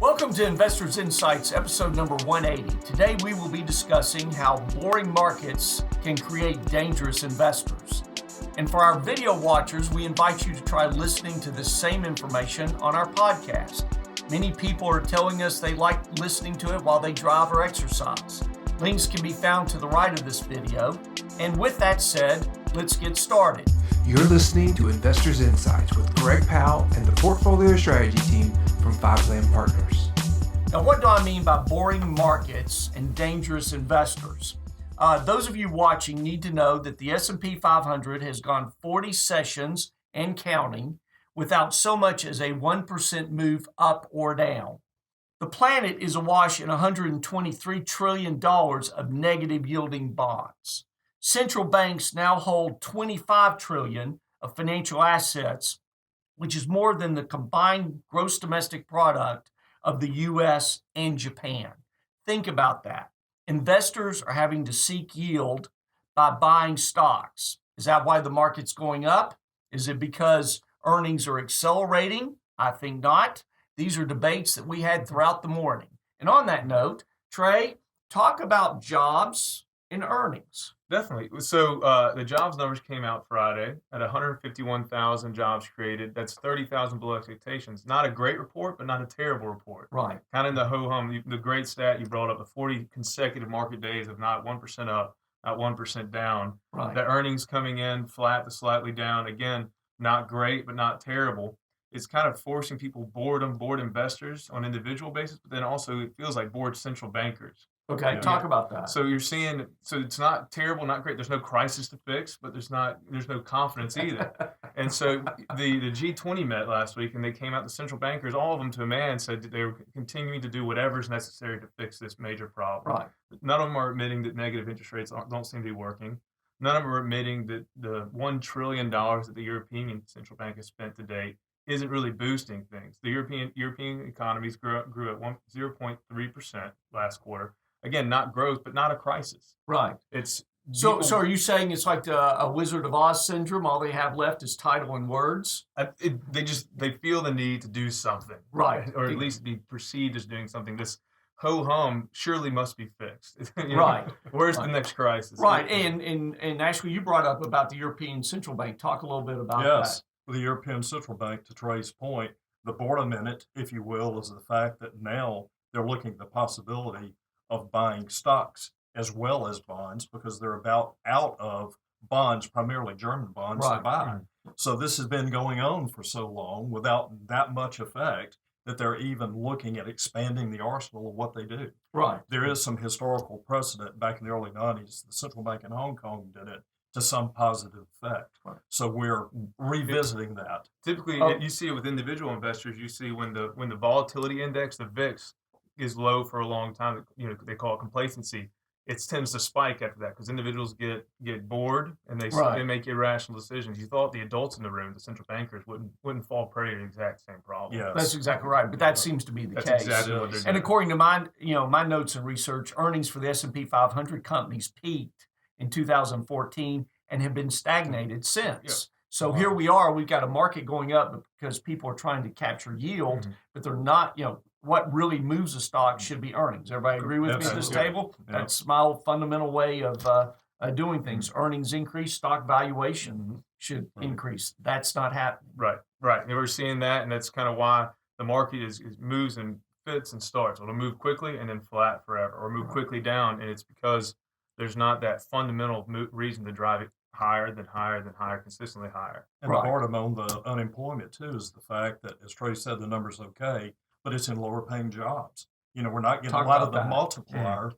Welcome to Investors Insights, episode number 180. Today we will be discussing how boring markets can create dangerous investors. And for our video watchers, we invite you to try listening to this same information on our podcast. Many people are telling us they like listening to it while they drive or exercise. Links can be found to the right of this video. And with that said, let's get started. You're listening to Investors Insights with Greg Powell and the Portfolio Strategy team from Five Land Partners. Now, what do I mean by boring markets and dangerous investors? Those of you watching need to know that the S&P 500 has gone 40 sessions and counting without so much as a 1% move up or down. The planet is awash in $123 trillion of negative yielding bonds. Central banks now hold $25 trillion of financial assets, which is more than the combined gross domestic product of the U.S. and Japan. Think about that. Investors are having to seek yield by buying stocks. Is that why the market's going up? Is it because earnings are accelerating? I think not. These are debates that we had throughout the morning. And on that note, Trey, talk about jobs and earnings. Definitely. So the jobs numbers came out Friday at 151,000 jobs created. That's 30,000 below expectations. Not a great report, but not a terrible report. Right. Kind of in the ho-hum, the great stat you brought up, the 40 consecutive market days of not 1% up, not 1% down. Right. The earnings coming in flat to slightly down. Again, not great, but not terrible. It's kind of forcing people bored investors on an individual basis, but then also it feels like bored central bankers. Okay, talk about that. So you're seeing, so it's not terrible, not great. There's no crisis to fix, but there's no confidence either. And so the G20 met last week, and they came out, the central bankers, all of them to a man, said that they were continuing to do whatever is necessary to fix this major problem. Right. None of them are admitting that negative interest rates don't seem to be working. None of them are admitting that the $1 trillion that the European Central Bank has spent to date isn't really boosting things. The European economies grew at 0.3% last quarter. Again, not growth, but not a crisis. Right. So are you saying it's like a Wizard of Oz syndrome? All they have left is title and words? They feel the need to do something. Right. Or at least be perceived as doing something. This ho-hum surely must be fixed. Right. Where's the next crisis? Right. And actually, you brought up about the European Central Bank. Talk a little bit about that. Yes. The European Central Bank, to Trey's point, the boredom in it, if you will, is the fact that now they're looking at the possibility of buying stocks as well as bonds because they're about out of bonds, primarily German bonds, to buy. So this has been going on for so long without that much effect that they're even looking at expanding the arsenal of what they do. Right. There is some historical precedent back in the early 90s. The central bank in Hong Kong did it to some positive effect. Right. So we're revisiting that. Typically, you see it with individual investors. You see when the volatility index, the VIX, is low for a long time. They call it complacency. It tends to spike after that because individuals get bored and they make irrational decisions. You thought the adults in the room, the central bankers, wouldn't fall prey to the exact same problem. Yes. That's exactly right. But that seems to be the case. That's exactly what they're doing. And according to my notes and research, earnings for the S&P 500 companies peaked in 2014 and have been stagnated since. Yeah. So here we are. We've got a market going up because people are trying to capture yield, but they're not. What really moves a stock should be earnings. Everybody agree with me at this table? Yeah. That's my old fundamental way of doing things. Earnings increase, stock valuation should increase. That's not happening. Right. And we're seeing that, and that's kind of why the market moves and fits and starts. It'll move quickly and then flat forever, or move quickly down, and it's because there's not that fundamental reason to drive it higher, consistently higher. And the boredom on the unemployment, too, is the fact that, as Trey said, the number's okay, but it's in lower paying jobs. We're not getting a lot of the multiplier.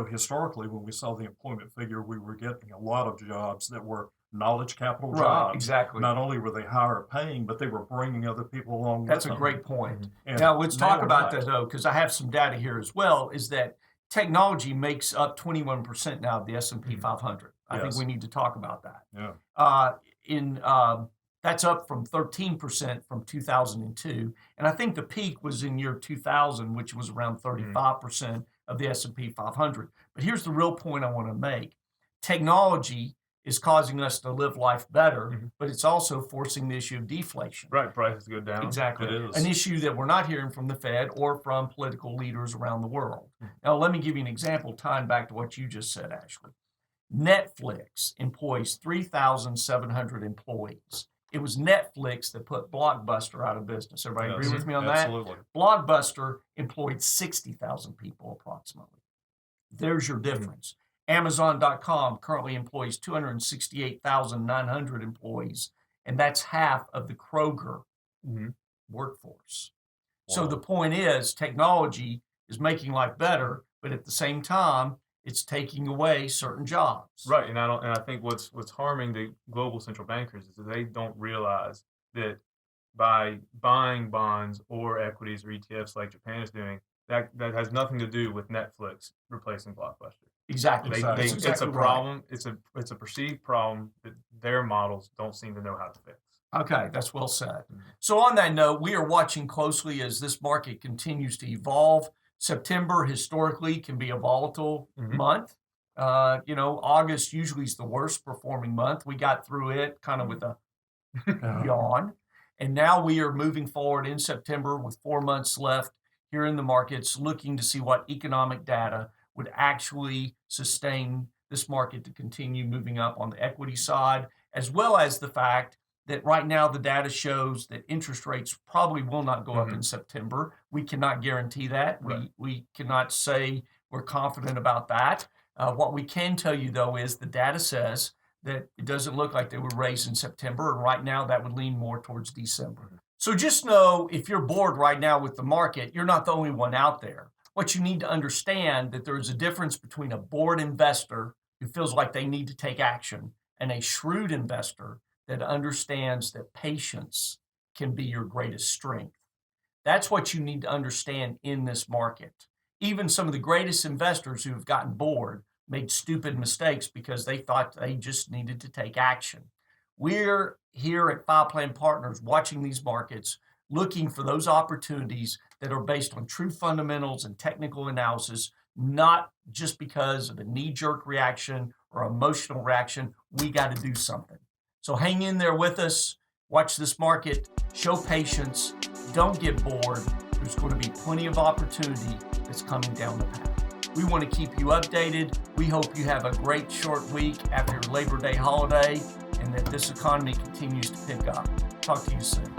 Historically, when we saw the employment figure, we were getting a lot of jobs that were knowledge capital jobs. Exactly. Not only were they higher paying, but they were bringing other people along That's with a them. great point. And now, let's talk about not. that, though, because I have some data here as well, is that technology makes up 21% now of the S&P 500. I think we need to talk about that. Yeah. That's up from 13% from 2002. And I think the peak was in year 2000, which was around 35% of the S&P 500. But here's the real point I want to make. Technology is causing us to live life better, Mhm. but it's also forcing the issue of deflation. Right, prices go down. Exactly. It is. An issue that we're not hearing from the Fed or from political leaders around the world. Now, let me give you an example tying back to what you just said, Ashley. Netflix employs 3,700 employees. It was Netflix that put Blockbuster out of business. Everybody agree Yes, with me on that? absolutely. Blockbuster employed 60,000 people approximately. There's your difference. Amazon.com currently employs 268,900 employees, and that's half of the Kroger Mhm. workforce. So Wow. the point is, technology is making life better, but at the same time, it's taking away certain jobs. Right, and I think what's harming the global central bankers is that they don't realize that by buying bonds or equities or ETFs like Japan is doing, that has nothing to do with Netflix replacing Blockbuster. Exactly. Exactly. That's It's exactly a right. problem. It's a perceived problem that their models don't seem to know how to fix. Okay, that's well said. Mhm. So on that note, we are watching closely as this market continues to evolve. September historically can be a volatile Mhm. month. August usually is the worst performing month. We got through it kind of with a yawn. And now we are moving forward in September with 4 months left here in the markets, looking to see what economic data would actually sustain this market to continue moving up on the equity side, as well as the fact that right now the data shows that interest rates probably will not go up in September. We cannot guarantee that. Right. We cannot say we're confident about that. What we can tell you, though, is the data says that it doesn't look like they would raise in September, and right now that would lean more towards December. So just know if you're bored right now with the market, you're not the only one out there. What you need to understand that there is a difference between a bored investor who feels like they need to take action and a shrewd investor that understands that patience can be your greatest strength. That's what you need to understand in this market. Even some of the greatest investors who have gotten bored made stupid mistakes because they thought they just needed to take action. We're here at Five Plan Partners watching these markets, looking for those opportunities that are based on true fundamentals and technical analysis, not just because of a knee-jerk reaction or emotional reaction. We got to do something. So hang in there with us, watch this market, show patience, don't get bored. There's going to be plenty of opportunity that's coming down the path. We want to keep you updated. We hope you have a great short week after your Labor Day holiday and that this economy continues to pick up. Talk to you soon.